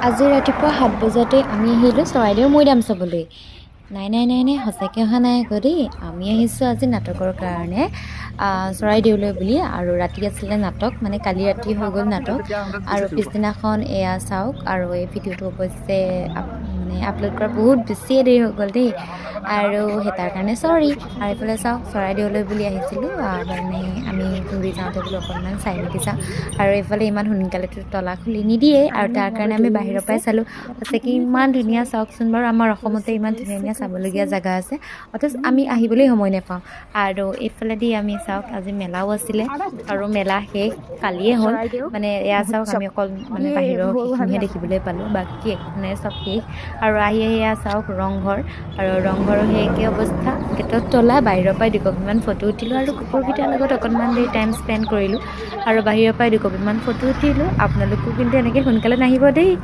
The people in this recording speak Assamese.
আজি ৰাতিপুৱা 7 বজাতে আমি আহিলোঁ চৰাইদেউ মৈদাম চাবলৈ। নাই সঁচাকৈ অহা নাই আকৌ দেই। আমি আহিছোঁ আজি নাটকৰ কাৰণে চৰাইদেউলৈ বুলি। আৰু ৰাতি আছিলে নাটক, মানে কালি ৰাতি হৈ গ'ল নাটক। আৰু পিছদিনাখন এয়া চাওক। আৰু এই ভিডিঅ'টো অৱশ্যে মানে আপলোড কৰা বহুত বেছিয়ে দেৰি হৈ গ'ল দেই। আৰু সেই তাৰ কাৰণে চৰি। আৰু এইফালে চাওক, চৰাইদেউলৈ বুলি আহিছিলোঁ, মানে আমি ঘূৰি যাওঁতে বোলো অকণমান চাই মেলি যাওঁ। আৰু এইফালে ইমান সোনকালেতো তলা খুলি নিদিয়ে, আৰু তাৰ কাৰণে আমি বাহিৰৰ পৰাই চালোঁ। সঁচাকৈ ইমান ধুনীয়া, চাওকচোন বাৰু, আমাৰ অসমতে ইমান ধুনীয়া ধুনীয়া চাবলগীয়া জেগা আছে, অথচ আমি আহিবলৈ সময় নাপাওঁ। আৰু এইফালেদি আমি চাওক, আজি মেলাও আছিলে, আৰু মেলা শেষ কালিয়ে হ'ল। মানে এয়া চাওক, আমি অকল মানে বাহিৰৰ সেইখিনিহে দেখিবলৈ পালোঁ, বাকী একোনে চব শেষ। আৰু আহি এয়া চাওক ৰংঘৰ, আৰু ৰংঘৰৰ সেই একে অৱস্থা, গেটত তলা, বাহিৰৰ পৰাই দুকপিমান ফটো উঠিলোঁ, আৰু কুকুৰকেইটাৰ লগত অকণমান দেৰি টাইম স্পেণ্ড কৰিলোঁ। আৰু বাহিৰৰ পৰাই দুকপিমান ফটো উঠিলোঁ। আপোনালোকো কিন্তু এনেকৈ সোনকালে নাহিব দেই।